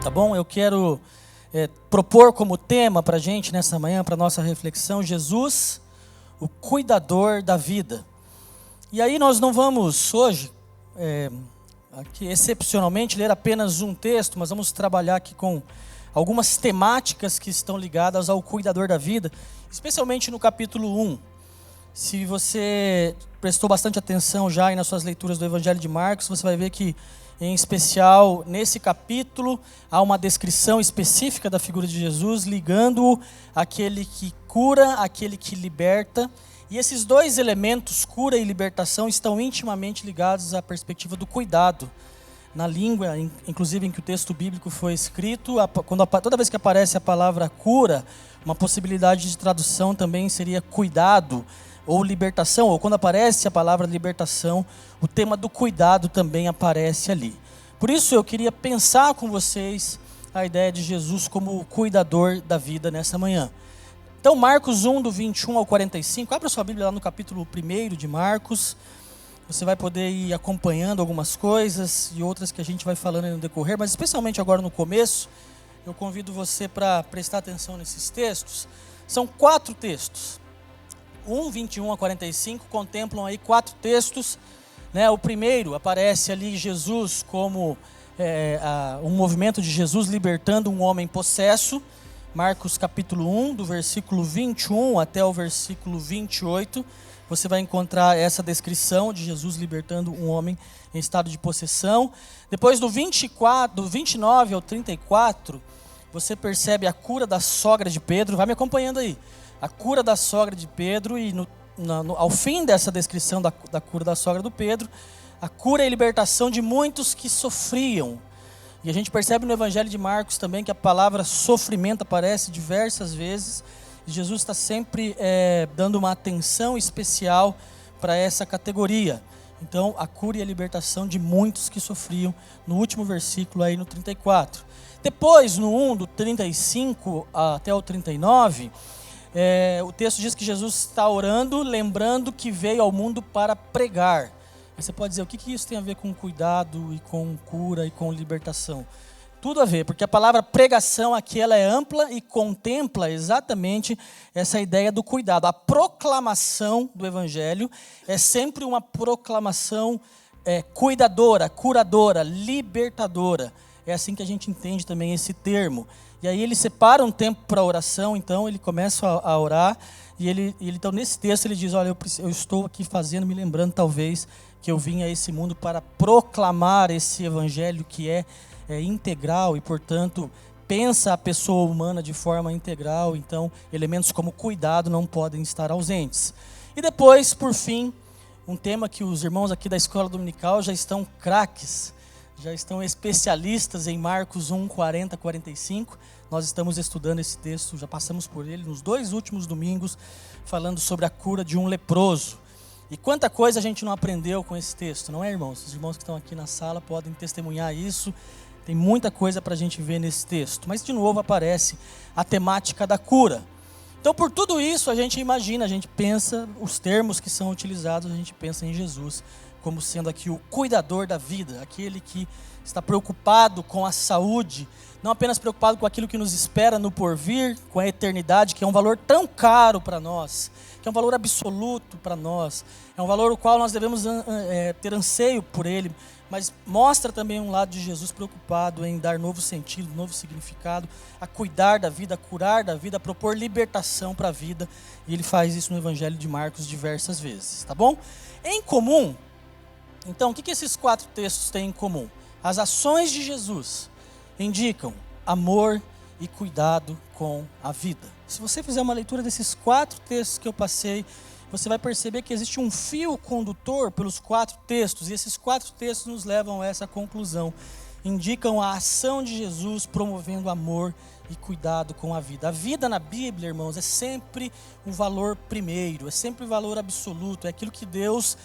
Tá bom? Eu quero propor como tema para a gente nessa manhã, para nossa reflexão, Jesus, o cuidador da vida. E aí nós não vamos hoje, aqui excepcionalmente, ler apenas um texto, mas vamos trabalhar aqui com algumas temáticas que estão ligadas ao cuidador da vida, especialmente no capítulo 1. Se você prestou bastante atenção já aí nas suas leituras do Evangelho de Marcos, você vai ver que, em especial, nesse capítulo, há uma descrição específica da figura de Jesus, ligando-o àquele que cura, àquele que liberta. E esses dois elementos, cura e libertação, estão intimamente ligados à perspectiva do cuidado. Na língua, inclusive em que o texto bíblico foi escrito, toda vez que aparece a palavra cura, uma possibilidade de tradução também seria cuidado, ou libertação, ou quando aparece a palavra libertação, o tema do cuidado também aparece ali. Por isso eu queria pensar com vocês a ideia de Jesus como o cuidador da vida nessa manhã. Então Marcos 1, do 21 ao 45, abra sua Bíblia lá no capítulo 1 de Marcos, você vai poder ir acompanhando algumas coisas e outras que a gente vai falando no decorrer, mas especialmente agora no começo, eu convido você para prestar atenção nesses textos. São 4 textos. 1, 21 a 45 contemplam aí 4 textos, né? O primeiro aparece ali Jesus como um movimento de Jesus libertando um homem possesso, Marcos capítulo 1, do versículo 21 até o versículo 28, você vai encontrar essa descrição de Jesus libertando um homem em estado de possessão. Depois do 29 ao 34, você percebe a cura da sogra de Pedro, vai me acompanhando aí. A cura da sogra de Pedro e ao fim dessa descrição da cura da sogra do Pedro, a cura e libertação de muitos que sofriam. E a gente percebe no Evangelho de Marcos também que a palavra sofrimento aparece diversas vezes. E Jesus está sempre dando uma atenção especial para essa categoria. Então, a cura e a libertação de muitos que sofriam, no último versículo aí no 34. Depois, no 1, do 35 até o 39... o texto diz que Jesus está orando, lembrando que veio ao mundo para pregar. Aí você pode dizer, o que isso tem a ver com cuidado, e com cura, e com libertação? Tudo a ver, porque a palavra pregação aqui ela é ampla e contempla exatamente essa ideia do cuidado. A proclamação do Evangelho é sempre uma proclamação cuidadora, curadora, libertadora. É assim que a gente entende também esse termo. E aí ele separa um tempo para oração, então ele começa a orar, e ele então nesse texto ele diz, olha, eu estou aqui me lembrando talvez que eu vim a esse mundo para proclamar esse evangelho que é integral e, portanto, pensa a pessoa humana de forma integral, então elementos como cuidado não podem estar ausentes. E depois, por fim, um tema que os irmãos aqui da escola dominical já estão craques, já estão especialistas em Marcos 1, 40, 45. Nós estamos estudando esse texto, já passamos por ele nos 2 últimos domingos, falando sobre a cura de um leproso. E quanta coisa a gente não aprendeu com esse texto, não é, irmãos? Os irmãos que estão aqui na sala podem testemunhar isso. Tem muita coisa para a gente ver nesse texto. Mas, de novo, aparece a temática da cura. Então, por tudo isso, a gente imagina, a gente pensa, os termos que são utilizados, a gente pensa em Jesus como sendo aqui o cuidador da vida, aquele que está preocupado com a saúde, não apenas preocupado com aquilo que nos espera no porvir, com a eternidade, que é um valor tão caro para nós, que é um valor absoluto para nós, é um valor o qual nós devemos ter anseio por ele, mas mostra também um lado de Jesus preocupado em dar novo sentido, novo significado, a cuidar da vida, a curar da vida, a propor libertação para a vida, e ele faz isso no Evangelho de Marcos diversas vezes, tá bom? Em comum, então, o que esses 4 textos têm em comum? As ações de Jesus indicam amor e cuidado com a vida. Se você fizer uma leitura desses 4 textos que eu passei, você vai perceber que existe um fio condutor pelos 4 textos, e esses 4 textos nos levam a essa conclusão. Indicam a ação de Jesus promovendo amor e cuidado com a vida. A vida na Bíblia, irmãos, é sempre um valor primeiro, é sempre um valor absoluto, é aquilo que Deus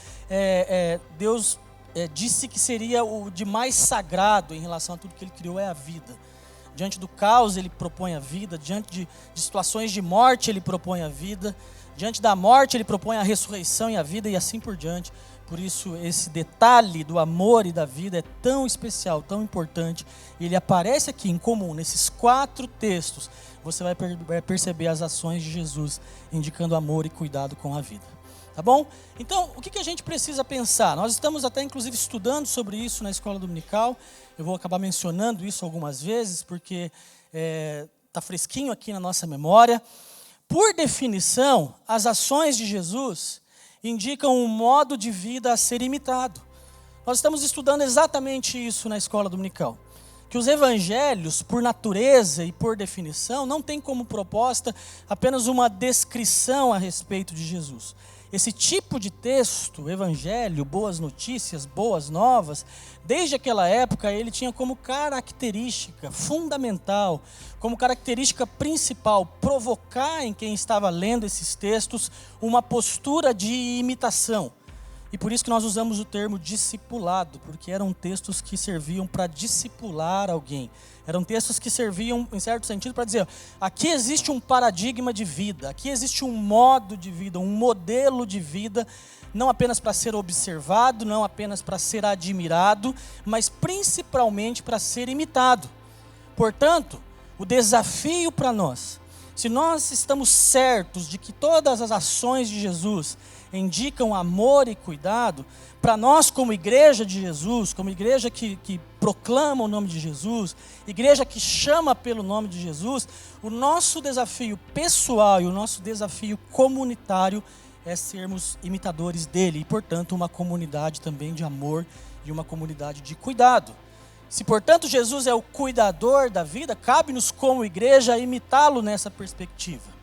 disse que seria o de mais sagrado em relação a tudo que Ele criou, é a vida. Diante do caos, Ele propõe a vida, diante de situações de morte, Ele propõe a vida, diante da morte, Ele propõe a ressurreição e a vida, e assim por diante, Por isso, esse detalhe do amor e da vida é tão especial, tão importante. Ele aparece aqui em comum, nesses 4 textos. Você vai perceber as ações de Jesus, indicando amor e cuidado com a vida. Tá bom? Então, o que a gente precisa pensar? Nós estamos até, inclusive, estudando sobre isso na escola dominical. Eu vou acabar mencionando isso algumas vezes, porque está fresquinho aqui na nossa memória. Por definição, as ações de Jesus indicam um modo de vida a ser imitado. Nós estamos estudando exatamente isso na escola dominical. Que os evangelhos, por natureza e por definição, não têm como proposta apenas uma descrição a respeito de Jesus. Esse tipo de texto, evangelho, boas notícias, boas novas, desde aquela época ele tinha como característica fundamental, como característica principal, provocar em quem estava lendo esses textos uma postura de imitação. E por isso que nós usamos o termo discipulado, porque eram textos que serviam para discipular alguém. Eram textos que serviam, em certo sentido, para dizer, aqui existe um paradigma de vida, aqui existe um modo de vida, um modelo de vida, não apenas para ser observado, não apenas para ser admirado, mas principalmente para ser imitado. Portanto, o desafio para nós, se nós estamos certos de que todas as ações de Jesus indicam amor e cuidado, para nós como igreja de Jesus, como igreja que proclama o nome de Jesus, igreja que chama pelo nome de Jesus, o nosso desafio pessoal e o nosso desafio comunitário é sermos imitadores dele e, portanto, uma comunidade também de amor e uma comunidade de cuidado. Se, portanto, Jesus é o cuidador da vida, cabe-nos como igreja imitá-lo nessa perspectiva.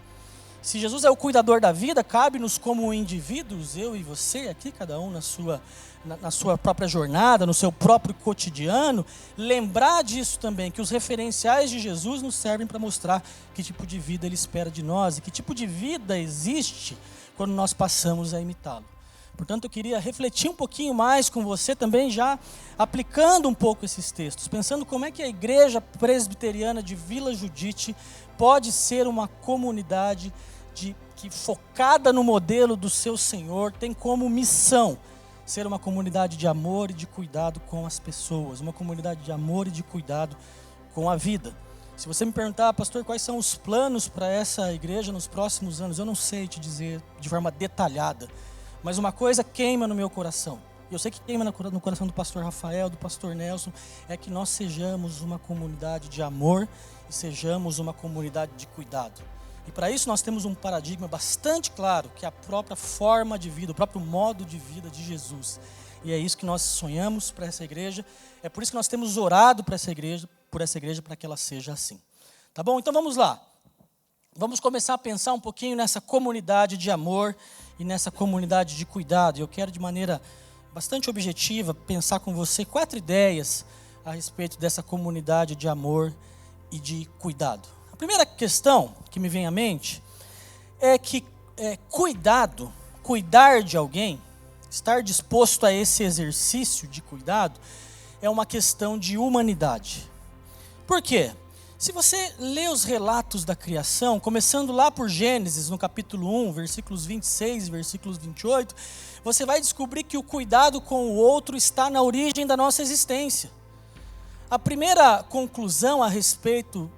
Se Jesus é o cuidador da vida, cabe-nos como indivíduos, eu e você aqui, cada um na sua própria jornada, no seu próprio cotidiano, lembrar disso também, que os referenciais de Jesus nos servem para mostrar que tipo de vida ele espera de nós e que tipo de vida existe quando nós passamos a imitá-lo. Portanto, eu queria refletir um pouquinho mais com você também, já aplicando um pouco esses textos, pensando como é que a igreja presbiteriana de Vila Judite pode ser uma comunidade que focada no modelo do seu Senhor, tem como missão ser uma comunidade de amor e de cuidado com as pessoas, uma comunidade de amor e de cuidado com a vida. Se você me perguntar, pastor, quais são os planos para essa igreja nos próximos anos, eu não sei te dizer de forma detalhada, mas uma coisa queima no meu coração, eu sei que queima no coração do pastor Rafael, do pastor Nelson, é que nós sejamos uma comunidade de amor e sejamos uma comunidade de cuidado. E para isso nós temos um paradigma bastante claro, que é a própria forma de vida, o próprio modo de vida de Jesus. E é isso que nós sonhamos para essa igreja, é por isso que nós temos orado para essa igreja, para que ela seja assim. Tá bom? Então vamos lá. Vamos começar a pensar um pouquinho nessa comunidade de amor e nessa comunidade de cuidado. Eu quero de maneira bastante objetiva pensar com você 4 ideias a respeito dessa comunidade de amor e de cuidado. A primeira questão que me vem à mente é que cuidar de alguém, estar disposto a esse exercício de cuidado, é uma questão de humanidade. Por quê? Se você lê os relatos da criação, começando lá por Gênesis, no capítulo 1, versículos 26 e versículos 28, você vai descobrir que o cuidado com o outro está na origem da nossa existência. A primeira conclusão a respeito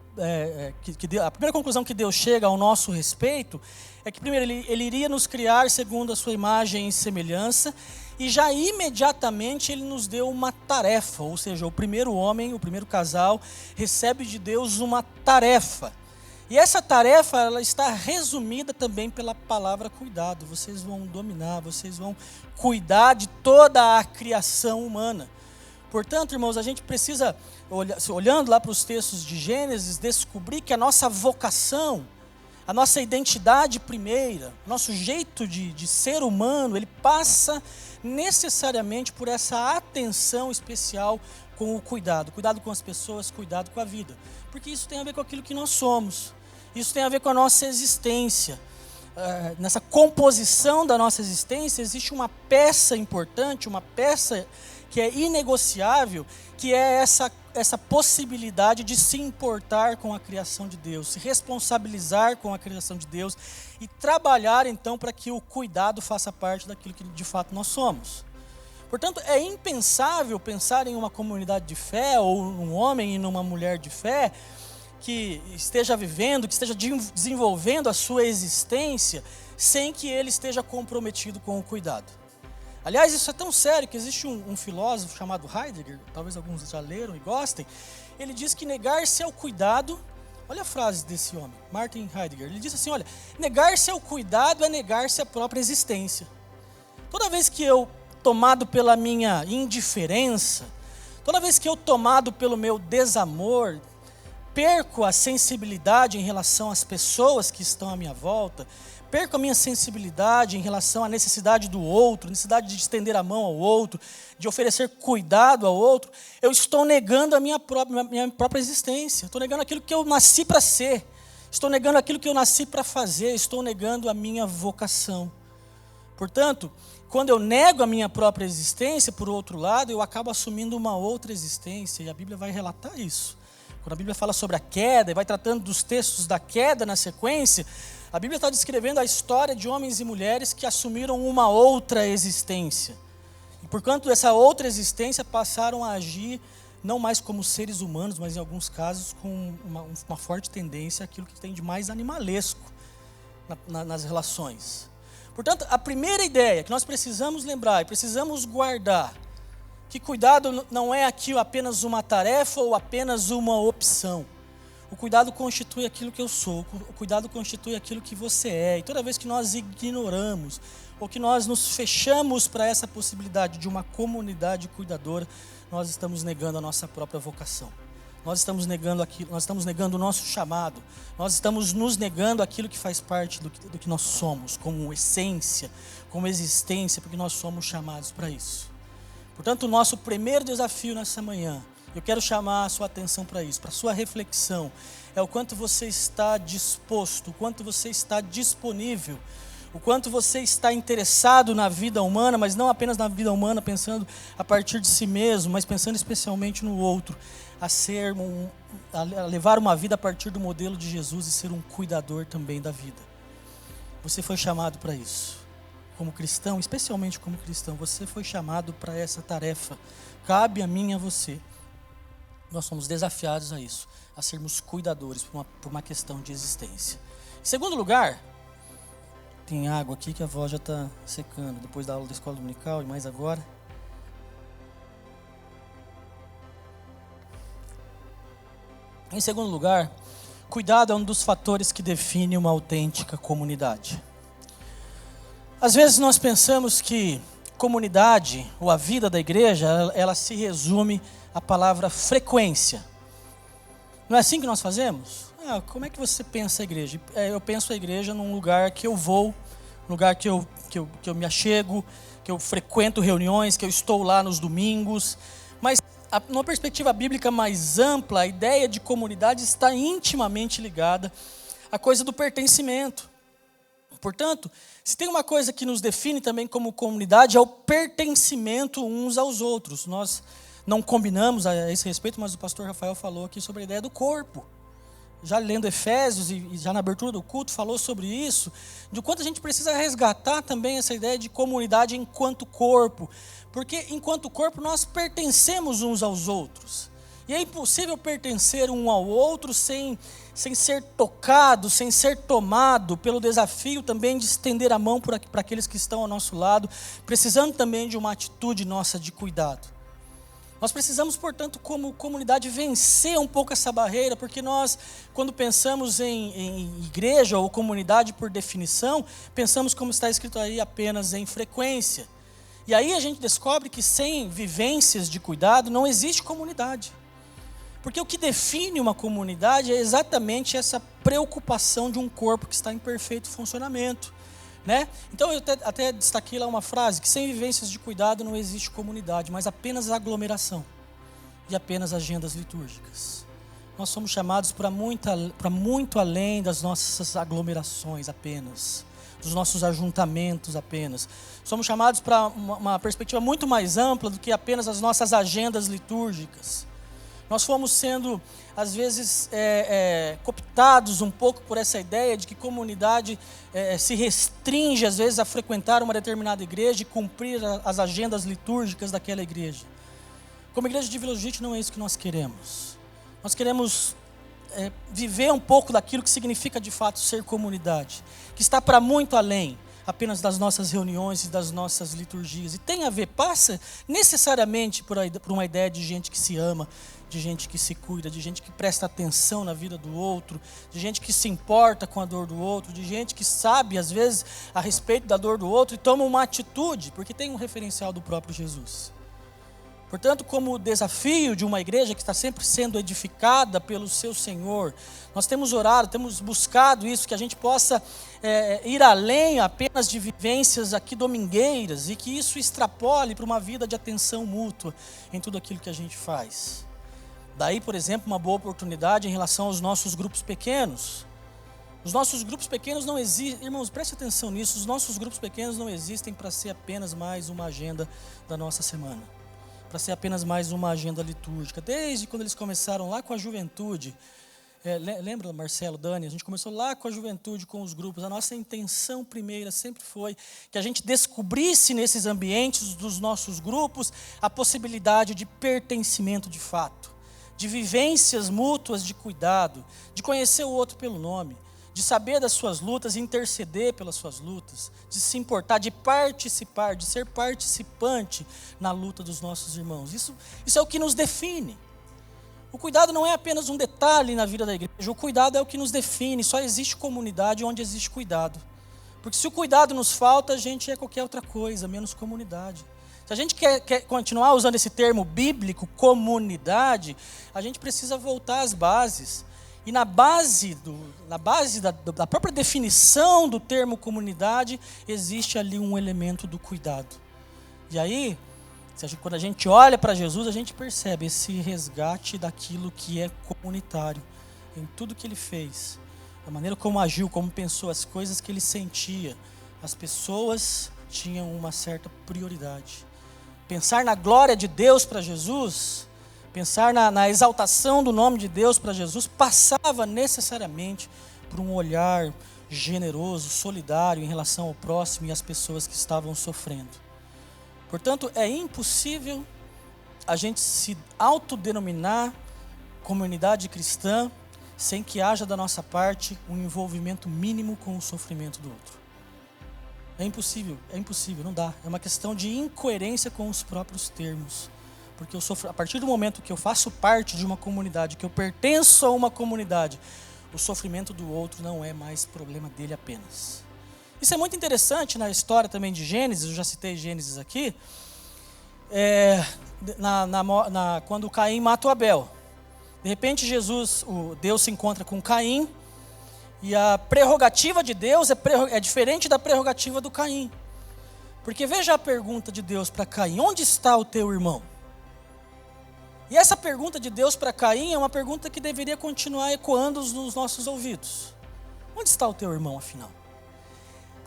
a primeira conclusão que Deus chega ao nosso respeito é que primeiro ele iria nos criar segundo a sua imagem e semelhança, e já imediatamente ele nos deu uma tarefa, ou seja, o primeiro homem, o primeiro casal recebe de Deus uma tarefa, e essa tarefa ela está resumida também pela palavra cuidado. Vocês vão dominar, vocês vão cuidar de toda a criação humana. Portanto, irmãos, a gente precisa, olhando lá para os textos de Gênesis, descobrir que a nossa vocação, a nossa identidade primeira, nosso jeito de ser humano, ele passa necessariamente por essa atenção especial com o cuidado com as pessoas, cuidado com a vida. Porque isso tem a ver com aquilo que nós somos, isso tem a ver com a nossa existência. Nessa composição da nossa existência existe uma peça importante, uma peça que é inegociável, que é essa possibilidade de se importar com a criação de Deus, se responsabilizar com a criação de Deus e trabalhar então para que o cuidado faça parte daquilo que de fato nós somos. Portanto, é impensável pensar em uma comunidade de fé, ou um homem e numa mulher de fé, que esteja vivendo, que esteja desenvolvendo a sua existência, sem que ele esteja comprometido com o cuidado. Aliás, isso é tão sério que existe um filósofo chamado Heidegger, talvez alguns já leram e gostem, ele diz que negar-se ao cuidado, olha a frase desse homem, Martin Heidegger, ele diz assim, olha, negar-se ao cuidado é negar-se à própria existência. Toda vez que eu, tomado pela minha indiferença, toda vez que eu, tomado pelo meu desamor, perco a sensibilidade em relação às pessoas que estão à minha volta, perco a minha sensibilidade em relação à necessidade do outro, necessidade de estender a mão ao outro, de oferecer cuidado ao outro, eu estou negando a minha própria existência, estou negando aquilo que eu nasci para ser, estou negando aquilo que eu nasci para fazer, estou negando a minha vocação. Portanto, quando eu nego a minha própria existência, por outro lado, eu acabo assumindo uma outra existência, e a Bíblia vai relatar isso. Quando a Bíblia fala sobre a queda, e vai tratando dos textos da queda na sequência, a Bíblia está descrevendo a história de homens e mulheres que assumiram uma outra existência. E por conta dessa outra existência, passaram a agir não mais como seres humanos, mas em alguns casos com uma forte tendência àquilo que tem de mais animalesco nas relações. Portanto, a primeira ideia que nós precisamos lembrar e precisamos guardar, que cuidado não é aqui apenas uma tarefa ou apenas uma opção. O cuidado constitui aquilo que eu sou, o cuidado constitui aquilo que você é. E toda vez que nós ignoramos, ou que nós nos fechamos para essa possibilidade de uma comunidade cuidadora, nós estamos negando a nossa própria vocação. Nós estamos negando aquilo, nós estamos negando o nosso chamado, nós estamos nos negando aquilo que faz parte do que nós somos, como essência, como existência, porque nós somos chamados para isso. Portanto, o nosso primeiro desafio nessa manhã, eu quero chamar a sua atenção para isso, para a sua reflexão, é o quanto você está disposto, o quanto você está disponível, o quanto você está interessado na vida humana, mas não apenas na vida humana, pensando a partir de si mesmo, mas pensando especialmente no outro, a levar uma vida a partir do modelo de Jesus e ser um cuidador também da vida. Você foi chamado para isso. Como cristão, especialmente como cristão, você foi chamado para essa tarefa. Cabe a mim e a você. Nós somos desafiados a isso, a sermos cuidadores por uma questão de existência. Em segundo lugar, tem água aqui que a avó já está secando, depois da aula da escola dominical e mais agora. Em segundo lugar, cuidado é um dos fatores que define uma autêntica comunidade. Às vezes nós pensamos que comunidade, ou a vida da igreja, ela se resume à palavra frequência. Não é assim que nós fazemos? Como é que você pensa a igreja? Eu penso a igreja num lugar que eu vou, num lugar que eu me achego, que eu frequento reuniões, que eu estou lá nos domingos. Mas, numa perspectiva bíblica mais ampla, a ideia de comunidade está intimamente ligada à coisa do pertencimento. Portanto, se tem uma coisa que nos define também como comunidade, é o pertencimento uns aos outros. Nós não combinamos a esse respeito, mas o pastor Rafael falou aqui sobre a ideia do corpo. Já lendo Efésios e já na abertura do culto falou sobre isso, de quanto a gente precisa resgatar também essa ideia de comunidade enquanto corpo. Porque enquanto corpo nós pertencemos uns aos outros. E é impossível pertencer um ao outro sem ser tocado, sem ser tomado pelo desafio também de estender a mão para aqueles que estão ao nosso lado, precisando também de uma atitude nossa de cuidado. Nós precisamos, portanto, como comunidade, vencer um pouco essa barreira, porque nós, quando pensamos em igreja ou comunidade por definição, pensamos, como está escrito aí, apenas em frequência. E aí a gente descobre que sem vivências de cuidado não existe comunidade. Porque o que define uma comunidade é exatamente essa preocupação de um corpo que está em perfeito funcionamento, né? Então eu até destaquei lá uma frase, que sem vivências de cuidado não existe comunidade, mas apenas aglomeração e apenas agendas litúrgicas. Nós somos chamados para muito além das nossas aglomerações apenas, dos nossos ajuntamentos apenas. Somos chamados para uma perspectiva muito mais ampla do que apenas as nossas agendas litúrgicas. Nós fomos sendo, às vezes, cooptados um pouco por essa ideia de que comunidade se restringe, às vezes, a frequentar uma determinada igreja e cumprir as agendas litúrgicas daquela igreja. Como igreja de Vila Judite, não é isso que nós queremos. Nós queremos viver um pouco daquilo que significa, de fato, ser comunidade, que está para muito além apenas das nossas reuniões e das nossas liturgias. E tem a ver, passa necessariamente por uma ideia de gente que se ama, de gente que se cuida, de gente que presta atenção na vida do outro, de gente que se importa com a dor do outro, de gente que sabe, às vezes, a respeito da dor do outro e toma uma atitude, porque tem um referencial do próprio Jesus. Portanto, como desafio de uma igreja que está sempre sendo edificada pelo seu Senhor, nós temos orado, temos buscado isso, que a gente possa ir além apenas de vivências aqui domingueiras e que isso extrapole para uma vida de atenção mútua em tudo aquilo que a gente faz. Daí, por exemplo, uma boa oportunidade em relação aos nossos grupos pequenos. Os nossos grupos pequenos não existem, irmãos, preste atenção nisso, os nossos grupos pequenos não existem para ser apenas mais uma agenda da nossa semana, para ser apenas mais uma agenda litúrgica. Desde quando eles começaram lá com a juventude, lembra, Marcelo, Dani? A gente começou lá com a juventude, com os grupos. A nossa intenção primeira sempre foi que a gente descobrisse nesses ambientes dos nossos grupos a possibilidade de pertencimento de fato, de vivências mútuas de cuidado, de conhecer o outro pelo nome, de saber das suas lutas e interceder pelas suas lutas, de se importar, de participar, de ser participante na luta dos nossos irmãos. Isso é o que nos define. O cuidado não é apenas um detalhe na vida da igreja, o cuidado é o que nos define. Só existe comunidade onde existe cuidado. Porque se o cuidado nos falta, a gente é qualquer outra coisa, menos comunidade. Se a gente quer continuar usando esse termo bíblico, comunidade, a gente precisa voltar às bases. E na base da própria definição do termo comunidade, existe ali um elemento do cuidado. E aí, quando a gente olha para Jesus, a gente percebe esse resgate daquilo que é comunitário, em tudo que ele fez, a maneira como agiu, como pensou, as coisas que ele sentia. As pessoas tinham uma certa prioridade. Pensar na glória de Deus para Jesus, pensar na exaltação do nome de Deus para Jesus, passava necessariamente por um olhar generoso, solidário em relação ao próximo e às pessoas que estavam sofrendo. Portanto, é impossível a gente se autodenominar comunidade cristã sem que haja da nossa parte um envolvimento mínimo com o sofrimento do outro. É impossível, não dá. É uma questão de incoerência com os próprios termos. Porque a partir do momento que eu faço parte de uma comunidade, que eu pertenço a uma comunidade, o sofrimento do outro não é mais problema dele apenas. Isso é muito interessante na história também de Gênesis, eu já citei Gênesis aqui, quando Caim mata o Abel. De repente Deus se encontra com Caim, e a prerrogativa de Deus é diferente da prerrogativa do Caim. Porque veja a pergunta de Deus para Caim: onde está o teu irmão? E essa pergunta de Deus para Caim é uma pergunta que deveria continuar ecoando nos nossos ouvidos. Onde está o teu irmão, afinal?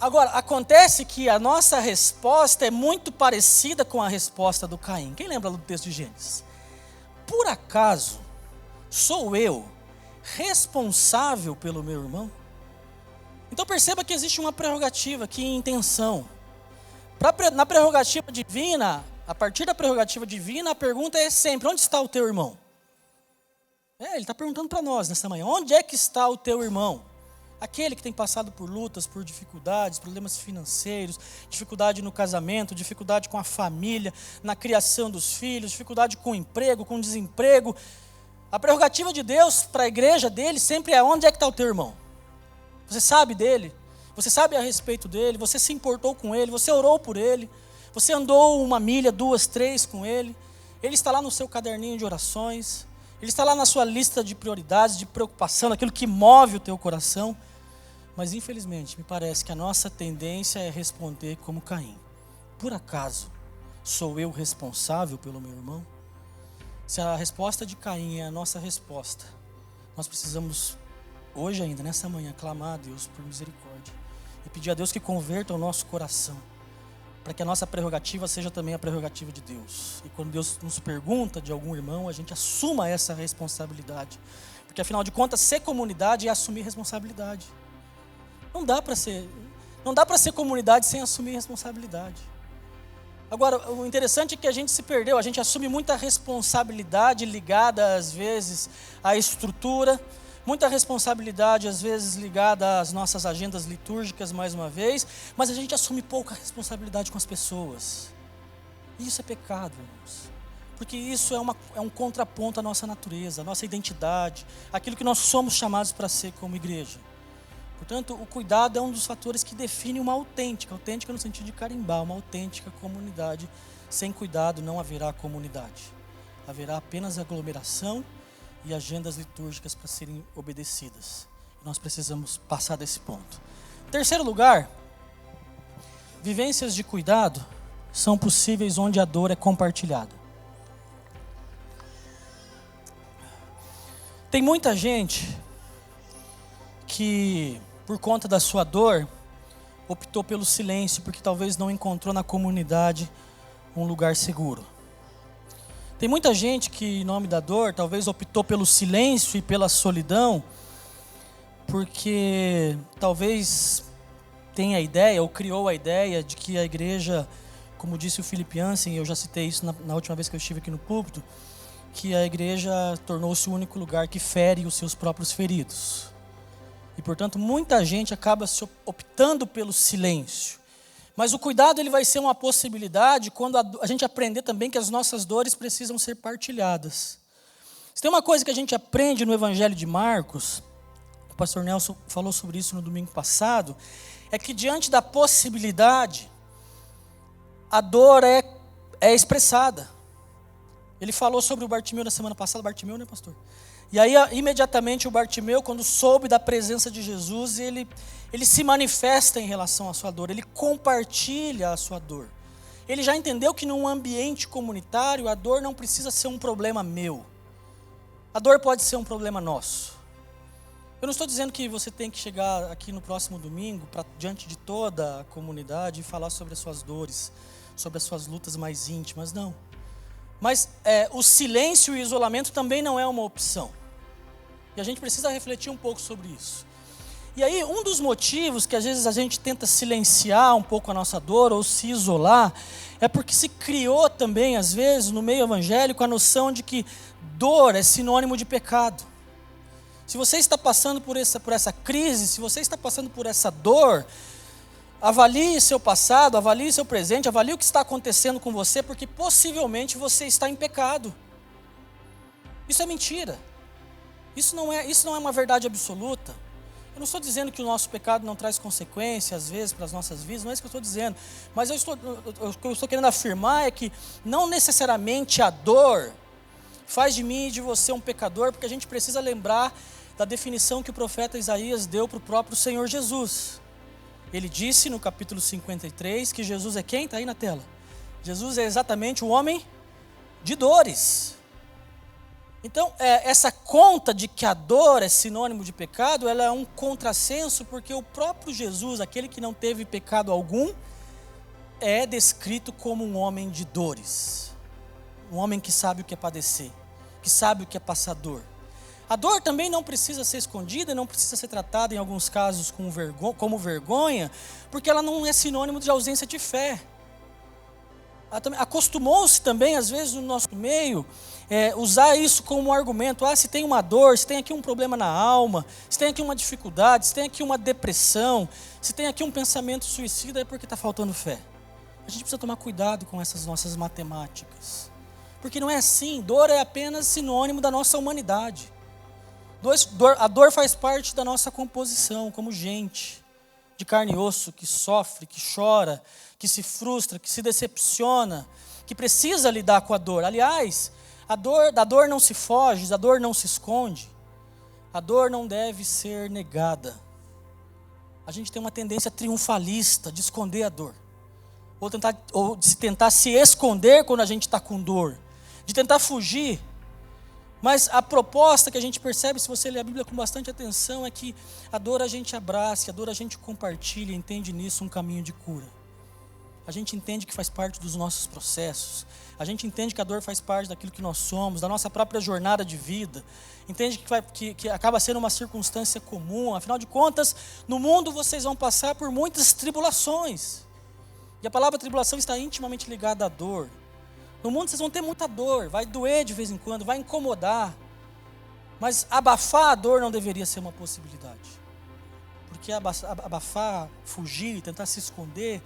Agora, acontece que a nossa resposta é muito parecida com a resposta do Caim. Quem lembra do texto de Gênesis? Por acaso sou eu responsável pelo meu irmão? Então perceba que existe uma prerrogativa aqui em intenção. Na prerrogativa divina, a partir da prerrogativa divina, a pergunta é sempre: onde está o teu irmão? Ele está perguntando para nós nessa manhã: onde é que está o teu irmão? Aquele que tem passado por lutas, por dificuldades, problemas financeiros, dificuldade no casamento, dificuldade com a família, na criação dos filhos, dificuldade com o emprego, com o desemprego. A prerrogativa de Deus para a igreja dele sempre é: onde é que está o teu irmão? Você sabe dele, você sabe a respeito dele, você se importou com ele, você orou por ele, você andou 1 milha, 2, 3 com ele, ele está lá no seu caderninho de orações, ele está lá na sua lista de prioridades, de preocupação, daquilo que move o teu coração. Mas infelizmente, me parece que a nossa tendência é responder como Caim: por acaso sou eu responsável pelo meu irmão? Se a resposta de Caim é a nossa resposta, nós precisamos, hoje ainda, nessa manhã, clamar a Deus por misericórdia e pedir a Deus que converta o nosso coração, para que a nossa prerrogativa seja também a prerrogativa de Deus. E quando Deus nos pergunta de algum irmão, a gente assuma essa responsabilidade. Porque afinal de contas, ser comunidade é assumir responsabilidade. Não dá para ser comunidade sem assumir responsabilidade. Agora, o interessante é que a gente se perdeu, a gente assume muita responsabilidade ligada às vezes à estrutura, muita responsabilidade às vezes ligada às nossas agendas litúrgicas mais uma vez, mas a gente assume pouca responsabilidade com as pessoas. E isso é pecado, irmãos. Porque isso é um contraponto à nossa natureza, à nossa identidade, aquilo que nós somos chamados para ser como igreja. Portanto, o cuidado é um dos fatores que define uma autêntica no sentido de carimbar, uma autêntica comunidade. Sem cuidado não haverá comunidade. Haverá apenas aglomeração e agendas litúrgicas para serem obedecidas. Nós precisamos passar desse ponto. Terceiro lugar, vivências de cuidado são possíveis onde a dor é compartilhada. Tem muita gente que, por conta da sua dor, optou pelo silêncio, porque talvez não encontrou na comunidade um lugar seguro. Tem muita gente que, em nome da dor, talvez optou pelo silêncio e pela solidão, porque talvez tenha a ideia, ou criou a ideia, de que a igreja, como disse o Philip Yancey, eu já citei isso na última vez que eu estive aqui no púlpito, que a igreja tornou-se o único lugar que fere os seus próprios feridos. E, portanto, muita gente acaba optando pelo silêncio. Mas o cuidado ele vai ser uma possibilidade quando a gente aprender também que as nossas dores precisam ser partilhadas. Se tem uma coisa que a gente aprende no Evangelho de Marcos, o pastor Nelson falou sobre isso no domingo passado, é que diante da possibilidade, a dor é expressada. Ele falou sobre o Bartimeu na semana passada, Bartimeu, né, pastor? E aí, imediatamente, o Bartimeu, quando soube da presença de Jesus, ele se manifesta em relação à sua dor, ele compartilha a sua dor. Ele já entendeu que num ambiente comunitário, a dor não precisa ser um problema meu. A dor pode ser um problema nosso. Eu não estou dizendo que você tem que chegar aqui no próximo domingo, diante de toda a comunidade, e falar sobre as suas dores, sobre as suas lutas mais íntimas, não. Mas o silêncio e o isolamento também não é uma opção. E a gente precisa refletir um pouco sobre isso. E aí, um dos motivos que às vezes a gente tenta silenciar um pouco a nossa dor ou se isolar, é porque se criou também, às vezes, no meio evangélico, a noção de que dor é sinônimo de pecado. Se você está passando por essa crise, se você está passando por essa dor, avalie seu passado, avalie seu presente, avalie o que está acontecendo com você, porque possivelmente você está em pecado. Isso é mentira. Isso não é uma verdade absoluta. Eu não estou dizendo que o nosso pecado não traz consequências, às vezes, para as nossas vidas, não é isso que eu estou dizendo. Mas o que eu estou querendo afirmar é que não necessariamente a dor faz de mim e de você um pecador, porque a gente precisa lembrar da definição que o profeta Isaías deu para o próprio Senhor Jesus. Ele disse no capítulo 53 que Jesus é quem? Está aí na tela. Jesus é exatamente o homem de dores. Então, essa conta de que a dor é sinônimo de pecado, ela é um contrassenso, porque o próprio Jesus, aquele que não teve pecado algum, é descrito como um homem de dores. Um homem que sabe o que é padecer, que sabe o que é passar dor. A dor também não precisa ser escondida, não precisa ser tratada em alguns casos como vergonha, porque ela não é sinônimo de ausência de fé. Acostumou-se também, às vezes, no nosso meio, usar isso como um argumento. Se tem uma dor, se tem aqui um problema na alma, se tem aqui uma dificuldade, se tem aqui uma depressão, se tem aqui um pensamento suicida, é porque está faltando fé. A gente precisa tomar cuidado com essas nossas matemáticas. Porque não é assim, dor é apenas sinônimo da nossa humanidade. A dor faz parte da nossa composição como gente, de carne e osso, que sofre, que chora, que se frustra, que se decepciona, que precisa lidar com a dor. Aliás, da dor não se foge, da dor não se esconde, a dor não deve ser negada. A gente tem uma tendência triunfalista de esconder a dor, ou de tentar se esconder quando a gente está com dor, de tentar fugir. Mas a proposta que a gente percebe, se você ler a Bíblia com bastante atenção, é que a dor a gente abraça, a dor a gente compartilha, entende nisso um caminho de cura. a gente entende que faz parte dos nossos processos, a gente entende que a dor faz parte daquilo que nós somos, da nossa própria jornada de vida, entende que acaba sendo uma circunstância comum. Afinal de contas, no mundo vocês vão passar por muitas tribulações, e a palavra tribulação está intimamente ligada à dor. No mundo vocês vão ter muita dor, vai doer de vez em quando, vai incomodar, mas abafar a dor não deveria ser uma possibilidade. Porque abafar, fugir, tentar se esconder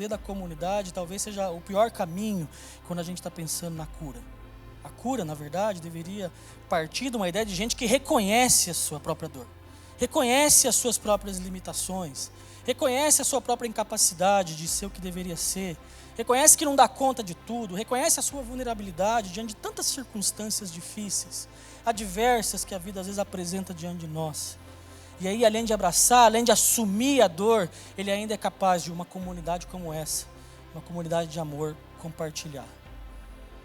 da comunidade, talvez seja o pior caminho quando a gente está pensando na cura. A cura, na verdade, deveria partir de uma ideia de gente que reconhece a sua própria dor, reconhece as suas próprias limitações, reconhece a sua própria incapacidade de ser o que deveria ser, reconhece que não dá conta de tudo, reconhece a sua vulnerabilidade diante de tantas circunstâncias difíceis, adversas que a vida às vezes apresenta diante de nós. E aí, além de abraçar, além de assumir a dor, ele ainda é capaz de uma comunidade como essa, uma comunidade de amor, compartilhar.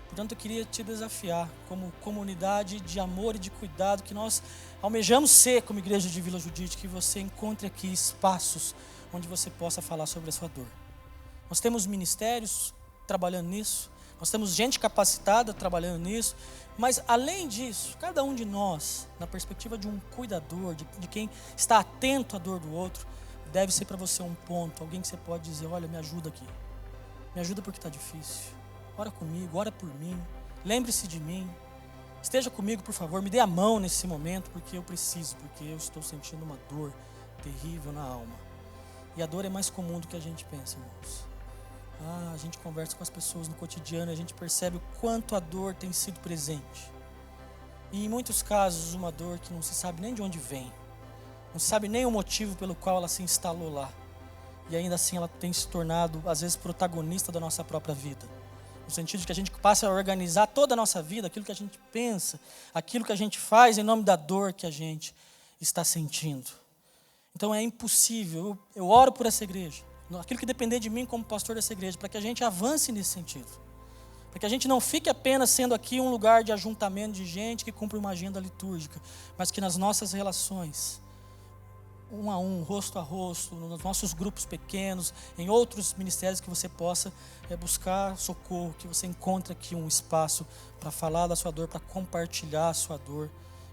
Portanto, eu queria te desafiar, como comunidade de amor e de cuidado, que nós almejamos ser como igreja de Vila Judite, que você encontre aqui espaços onde você possa falar sobre a sua dor. Nós temos ministérios trabalhando nisso, nós temos gente capacitada trabalhando nisso, mas além disso, cada um de nós, na perspectiva de um cuidador, de quem está atento à dor do outro, deve ser para você um ponto, alguém que você pode dizer, olha, me ajuda aqui, me ajuda porque está difícil, ora comigo, ora por mim, lembre-se de mim, esteja comigo por favor, me dê a mão nesse momento, porque eu preciso, porque eu estou sentindo uma dor terrível na alma. E a dor é mais comum do que a gente pensa, irmãos. A gente conversa com as pessoas no cotidiano e a gente percebe o quanto a dor tem sido presente. E em muitos casos, uma dor que não se sabe nem de onde vem. Não se sabe nem o motivo pelo qual ela se instalou lá. E ainda assim ela tem se tornado, às vezes, protagonista da nossa própria vida. No sentido de que a gente passa a organizar toda a nossa vida, aquilo que a gente pensa, aquilo que a gente faz em nome da dor que a gente está sentindo. Então é impossível, eu oro por essa igreja, aquilo que depender de mim como pastor dessa igreja, para que a gente avance nesse sentido. Para que a gente não fique apenas sendo aqui um lugar de ajuntamento de gente que cumpre uma agenda litúrgica, mas que nas nossas relações, um a um, rosto a rosto, nos nossos grupos pequenos, em outros ministérios que você possa buscar socorro, que você encontre aqui um espaço para falar da sua dor, para compartilhar a sua dor,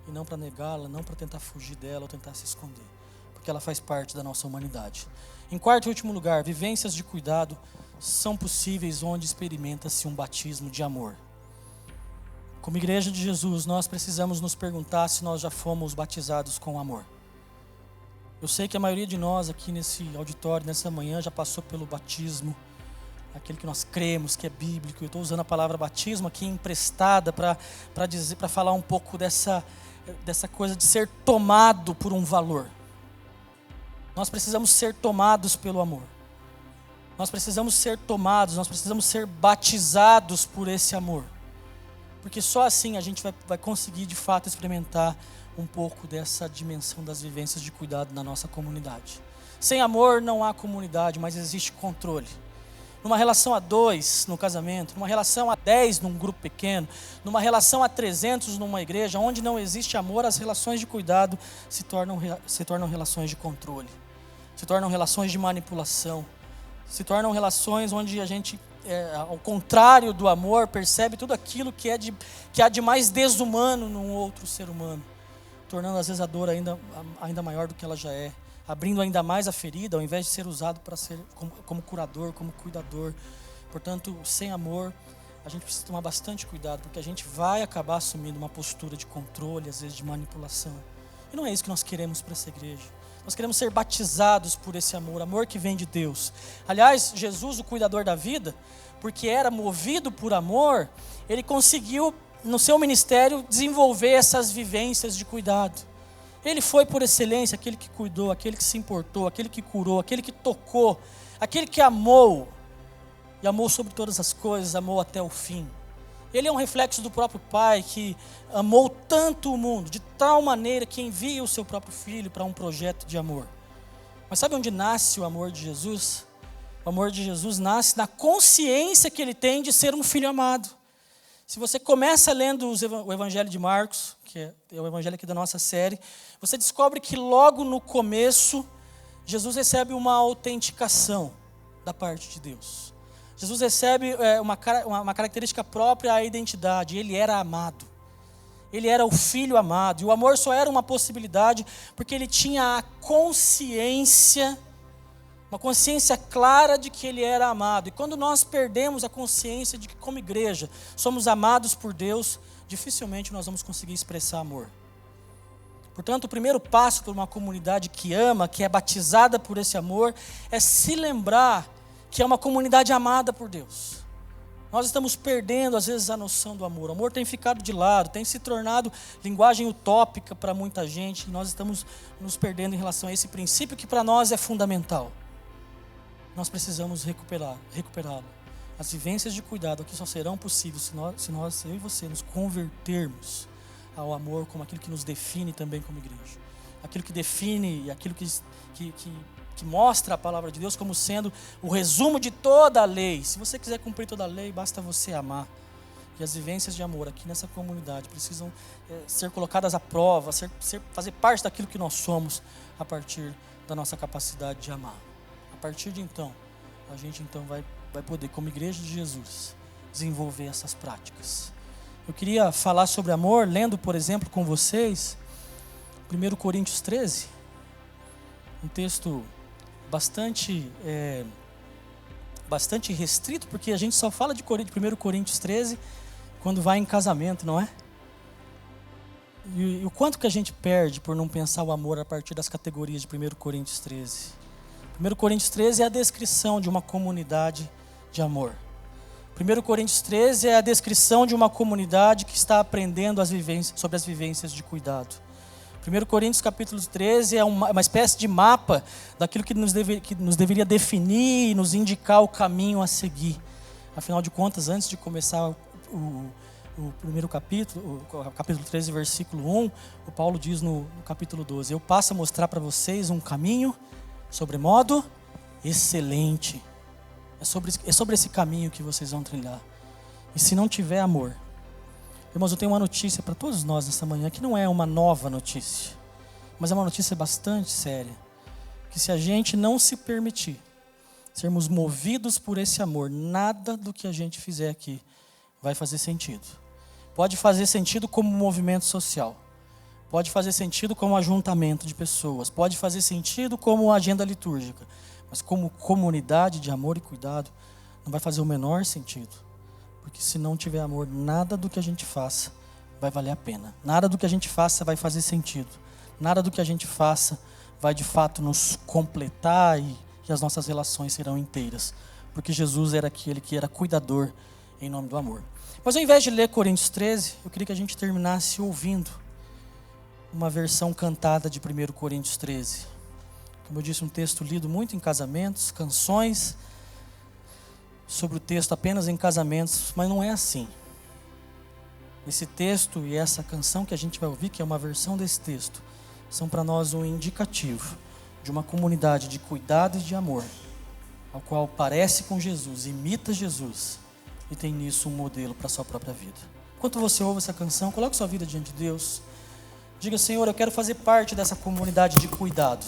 e não para negá-la, não para tentar fugir dela ou tentar se esconder, porque ela faz parte da nossa humanidade. Em quarto e último lugar, vivências de cuidado são possíveis onde experimenta-se um batismo de amor. Como igreja de Jesus, nós precisamos nos perguntar se nós já fomos batizados com amor. Eu sei que a maioria de nós aqui nesse auditório, nessa manhã, já passou pelo batismo, aquele que nós cremos, que é bíblico. Eu estou usando a palavra batismo aqui emprestada para falar um pouco dessa coisa de ser tomado por um valor. Nós precisamos ser tomados pelo amor. Nós precisamos ser tomados, nós precisamos ser batizados por esse amor. Porque só assim a gente vai conseguir de fato experimentar um pouco dessa dimensão das vivências de cuidado na nossa comunidade. Sem amor não há comunidade, mas existe controle. Numa relação a 2 no casamento, numa relação a 10 num grupo pequeno, numa relação a 300 numa igreja, onde não existe amor, as relações de cuidado se tornam relações de controle, se tornam relações de manipulação, se tornam relações onde a gente, ao contrário do amor, percebe tudo aquilo que há de mais desumano num outro ser humano, tornando às vezes a dor ainda maior do que ela já é, abrindo ainda mais a ferida, ao invés de ser usado para ser como curador, como cuidador. Portanto, sem amor, a gente precisa tomar bastante cuidado, porque a gente vai acabar assumindo uma postura de controle, às vezes de manipulação. E não é isso que nós queremos para essa igreja. Nós queremos ser batizados por esse amor que vem de Deus. Aliás, Jesus, o cuidador da vida, porque era movido por amor, ele conseguiu, no seu ministério, desenvolver essas vivências de cuidado. Ele foi por excelência aquele que cuidou, aquele que se importou, aquele que curou, aquele que tocou, aquele que amou, e amou sobre todas as coisas, amou até o fim. Ele é um reflexo do próprio Pai, que amou tanto o mundo, de tal maneira que envia o seu próprio Filho para um projeto de amor. Mas sabe onde nasce o amor de Jesus? O amor de Jesus nasce na consciência que ele tem de ser um filho amado. Se você começa lendo o Evangelho de Marcos, que é o evangelho aqui da nossa série, você descobre que logo no começo, Jesus recebe uma autenticação da parte de Deus. Jesus recebe uma característica própria à identidade. Ele era amado. Ele era o filho amado. E o amor só era uma possibilidade porque ele tinha a consciência, uma consciência clara de que ele era amado. E quando nós perdemos a consciência de que, como igreja, somos amados por Deus, dificilmente nós vamos conseguir expressar amor. Portanto, o primeiro passo para uma comunidade que ama, que é batizada por esse amor, é se lembrar que é uma comunidade amada por Deus. Nós estamos perdendo, às vezes, a noção do amor. O amor tem ficado de lado, tem se tornado linguagem utópica para muita gente. E nós estamos nos perdendo em relação a esse princípio que para nós é fundamental. Nós precisamos recuperá-lo. As vivências de cuidado aqui só serão possíveis se nós, eu e você, nos convertermos ao amor como aquilo que nos define também como igreja. Aquilo que define e aquilo que mostra a palavra de Deus como sendo o resumo de toda a lei. Se você quiser cumprir toda a lei, basta você amar. E as vivências de amor aqui nessa comunidade precisam ser colocadas à prova, fazer parte daquilo que nós somos a partir da nossa capacidade de amar. A partir de então, a gente então vai poder, como igreja de Jesus, desenvolver essas práticas. Eu queria falar sobre amor, lendo, por exemplo, com vocês, 1 Coríntios 13, um texto bastante restrito, porque a gente só fala de 1 Coríntios 13 quando vai em casamento, não é? E o quanto que a gente perde por não pensar o amor a partir das categorias de 1 Coríntios 13. 1 Coríntios 13 é a descrição de uma comunidade de amor. 1 Coríntios 13 é a descrição de uma comunidade que está aprendendo sobre as vivências de cuidado. 1 Coríntios capítulo 13 é uma espécie de mapa daquilo que nos deveria definir e nos indicar o caminho a seguir. Afinal de contas, antes de começar o primeiro capítulo, o capítulo 13, versículo 1, o Paulo diz no capítulo 12, eu passo a mostrar para vocês um caminho sobremodo excelente. É sobre esse caminho que vocês vão trilhar. E se não tiver amor, irmãos, eu tenho uma notícia para todos nós nessa manhã, que não é uma nova notícia, mas é uma notícia bastante séria, que se a gente não se permitir sermos movidos por esse amor, nada do que a gente fizer aqui vai fazer sentido. Pode fazer sentido como movimento social, pode fazer sentido como ajuntamento de pessoas, pode fazer sentido como agenda litúrgica, mas como comunidade de amor e cuidado, não vai fazer o menor sentido. Porque se não tiver amor, nada do que a gente faça vai valer a pena. Nada do que a gente faça vai fazer sentido. Nada do que a gente faça vai de fato nos completar e as nossas relações serão inteiras. Porque Jesus era aquele que era cuidador em nome do amor. Mas ao invés de ler Coríntios 13, eu queria que a gente terminasse ouvindo uma versão cantada de 1 Coríntios 13. Como eu disse, um texto lido muito em casamentos, canções sobre o texto apenas em casamentos, mas não é assim. Esse texto e essa canção que a gente vai ouvir, que é uma versão desse texto, são para nós um indicativo de uma comunidade de cuidado e de amor, ao qual parece com Jesus, imita Jesus e tem nisso um modelo para a sua própria vida. Enquanto você ouve essa canção, coloque sua vida diante de Deus. Diga, Senhor, eu quero fazer parte dessa comunidade de cuidado.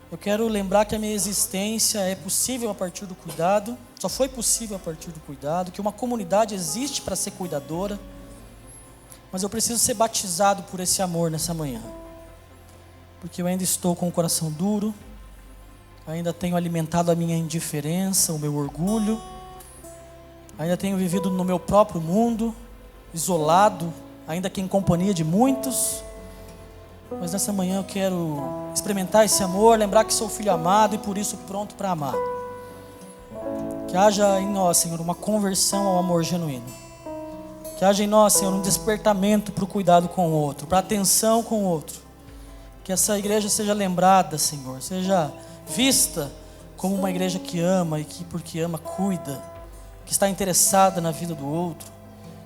Eu quero lembrar que a minha existência é possível a partir do cuidado, só foi possível a partir do cuidado, que uma comunidade existe para ser cuidadora, mas eu preciso ser batizado por esse amor nessa manhã, porque eu ainda estou com o coração duro, ainda tenho alimentado a minha indiferença, o meu orgulho, ainda tenho vivido no meu próprio mundo, isolado, ainda que em companhia de muitos. Mas nessa manhã eu quero experimentar esse amor, lembrar que sou filho amado e por isso pronto para amar. Que haja em nós, Senhor, uma conversão ao amor genuíno. Que haja em nós, Senhor, um despertamento para o cuidado com o outro, para a atenção com o outro. Que essa igreja seja lembrada, Senhor, seja vista como uma igreja que ama e que, porque ama, cuida. Que está interessada na vida do outro,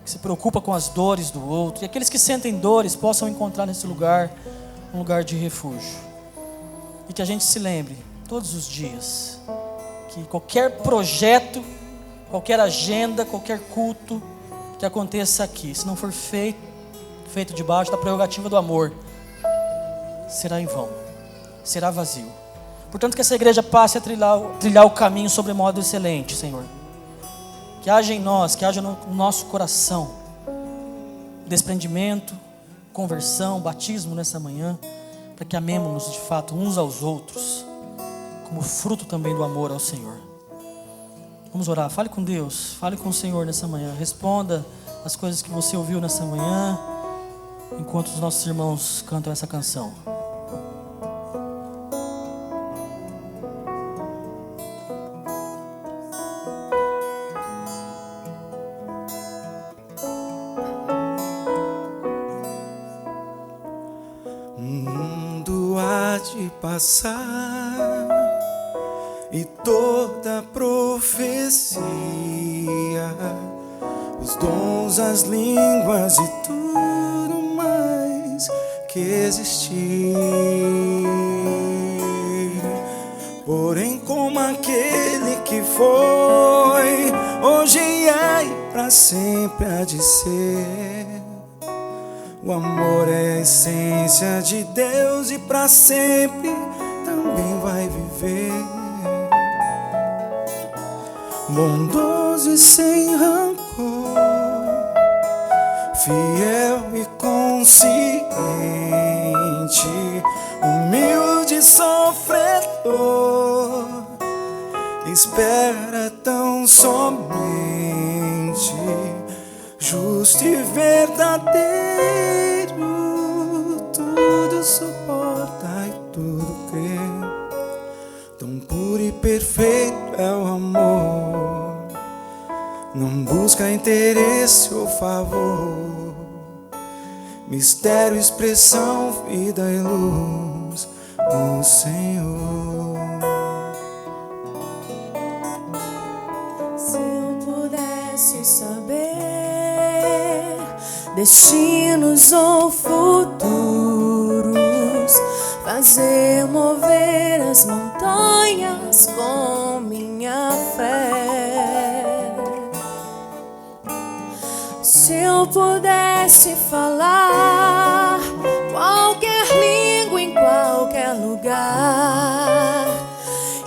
que se preocupa com as dores do outro, e aqueles que sentem dores possam encontrar nesse lugar um lugar de refúgio. E que a gente se lembre todos os dias que qualquer projeto, qualquer agenda, qualquer culto que aconteça aqui, se não for feito debaixo da prerrogativa do amor, será em vão, será vazio, Portanto, que essa igreja passe a trilhar o caminho sobre modo excelente, Senhor. Que haja em nós, que haja no nosso coração desprendimento, conversão, batismo nessa manhã, para que amemos-nos de fato uns aos outros, como fruto também do amor ao Senhor. Vamos orar, fale com Deus, fale com o Senhor nessa manhã, responda as coisas que você ouviu nessa manhã, enquanto os nossos irmãos cantam essa canção. O mundo há de passar e toda profecia, os dons, as línguas e tudo mais que existir. Porém, como aquele que foi, hoje é e para sempre há de ser. O amor é a essência de Deus e para sempre também vai viver. Bondoso e sem rancor, fiel e consciente, humilde e sofredor, espera tão somente, justo e verdadeiro, tudo suporta e tudo crê. Tão puro e perfeito é o amor, não busca interesse ou favor. Mistério, expressão, vida e luz, o Senhor. Se eu pudesse saber destinos ou futuros, fazer mover as montanhas com minha fé. Se eu pudesse falar qualquer língua em qualquer lugar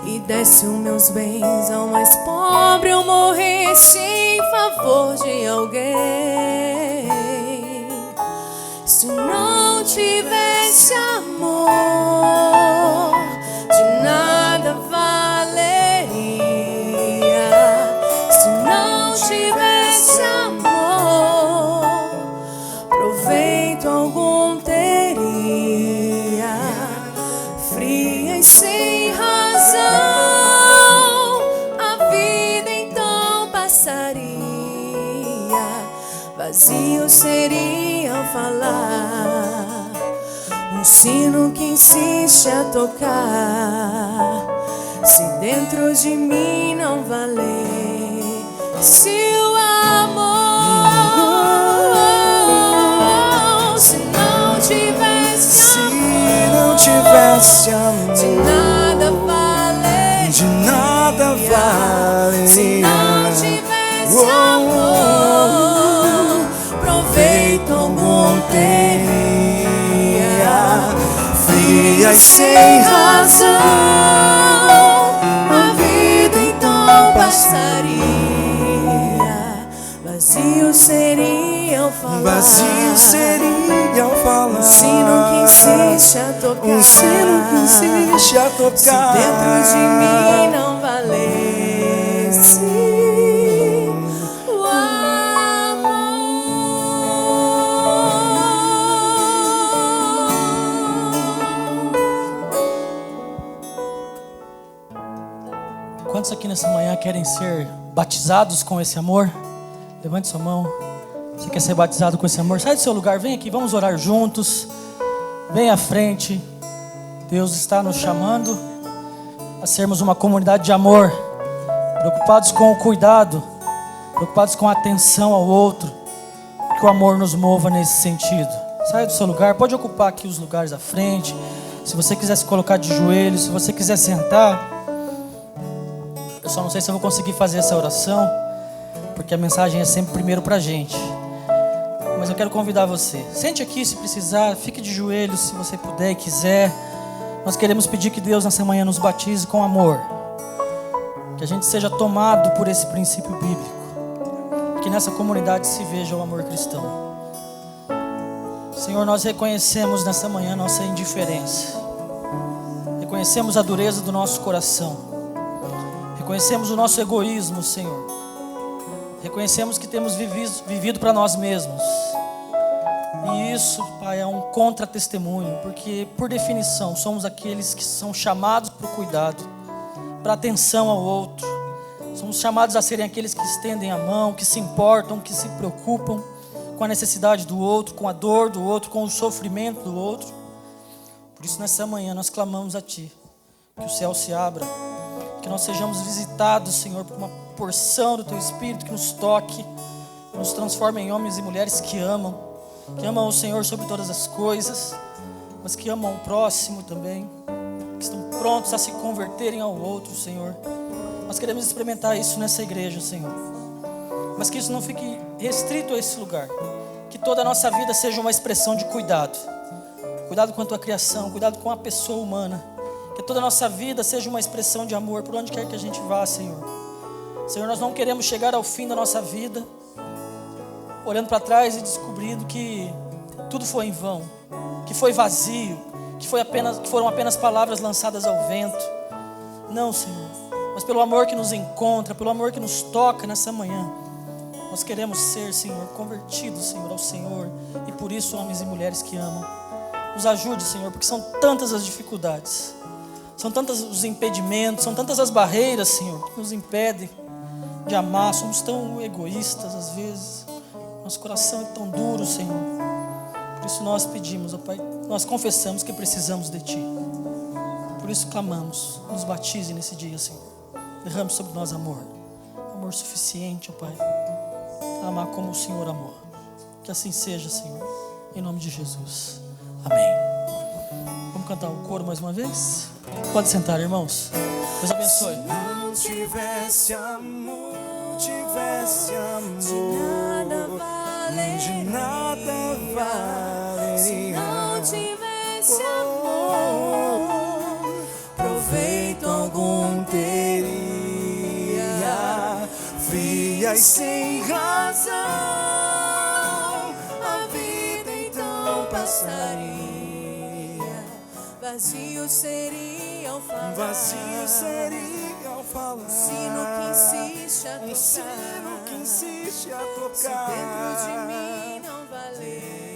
e desse os meus bens ao mais pobre, eu morresse em favor de alguém. Se não tivesse amor, de nada valeria. Se não tivesse amor, proveito algum teria. Fria e sem razão, a vida então passaria. Vazio seria ao falar, um sino que insiste a tocar. Se dentro de mim não valer, se o amor, se não tivesse amor, de nada valeria. De nada valeria. Se não tivesse amor, proveito algum teria. Fria e sem razão, a vida então passaria. Vazio seria ao falar, vazio seria ao falar. um sino que insiste a tocar. Um sino que insiste a tocar. Se dentro de mim não valesse o amor. Quantos aqui nessa manhã querem ser batizados com esse amor? Levante sua mão. Você quer ser batizado com esse amor? Sai do seu lugar, vem aqui, vamos orar juntos. Vem à frente. Deus está nos chamando a sermos uma comunidade de amor, preocupados com o cuidado, preocupados com a atenção ao outro, que o amor nos mova nesse sentido. Sai do seu lugar, pode ocupar aqui os lugares à frente. Se você quiser se colocar de joelhos, se você quiser sentar. Eu só não sei se eu vou conseguir fazer essa oração, porque a mensagem é sempre primeiro pra gente. Mas eu quero convidar você, sente aqui se precisar, fique de joelhos se você puder e quiser. Nós queremos pedir que Deus nessa manhã nos batize com amor, que a gente seja tomado por esse princípio bíblico, que nessa comunidade se veja o amor cristão. Senhor, nós reconhecemos nessa manhã nossa indiferença, reconhecemos a dureza do nosso coração, reconhecemos o nosso egoísmo, Senhor, reconhecemos que temos vivido para nós mesmos, e isso, Pai, é um contra-testemunho, porque por definição somos aqueles que são chamados para o cuidado, para a atenção ao outro, somos chamados a serem aqueles que estendem a mão, que se importam, que se preocupam com a necessidade do outro, com a dor do outro, com o sofrimento do outro. Por isso nessa manhã nós clamamos a Ti, que o céu se abra, que nós sejamos visitados, Senhor, por uma porção do Teu Espírito que nos toque, que nos transforme em homens e mulheres que amam o Senhor sobre todas as coisas, mas que amam o próximo também, que estão prontos a se converterem ao outro, Senhor. Nós queremos experimentar isso nessa igreja, Senhor, mas que isso não fique restrito a esse lugar, que toda a nossa vida seja uma expressão de cuidado com a tua criação, cuidado com a pessoa humana, que toda a nossa vida seja uma expressão de amor por onde quer que a gente vá, Senhor. Senhor, nós não queremos chegar ao fim da nossa vida olhando para trás e descobrindo que tudo foi em vão, que foi vazio, que foram apenas palavras lançadas ao vento. Não, Senhor, mas pelo amor que nos encontra, pelo amor que nos toca nessa manhã, nós queremos ser, Senhor, convertidos, Senhor, ao Senhor, e por isso homens e mulheres que amam. Nos ajude, Senhor, porque são tantas as dificuldades, são tantos os impedimentos, são tantas as barreiras, Senhor, que nos impedem de amar. Somos tão egoístas às vezes, nosso coração é tão duro, Senhor. Por isso nós pedimos, ó Pai, nós confessamos que precisamos de Ti. Por isso clamamos, nos batize nesse dia, Senhor. Derrame sobre nós amor suficiente, ó Pai, para amar como o Senhor amou. Que assim seja, Senhor, em nome de Jesus. Amém. Vamos cantar o coro mais uma vez? Pode sentar, irmãos. Deus abençoe. Se não tivesse amor, de nada valeria. Se não tivesse amor, proveito algum teria. Fria e sem razão, a vida então passaria. vazio seria ao falar. Vazio seria ao falar. Um sino que insiste a tocar. Um sino que insiste a tocar. Se dentro de mim não valer.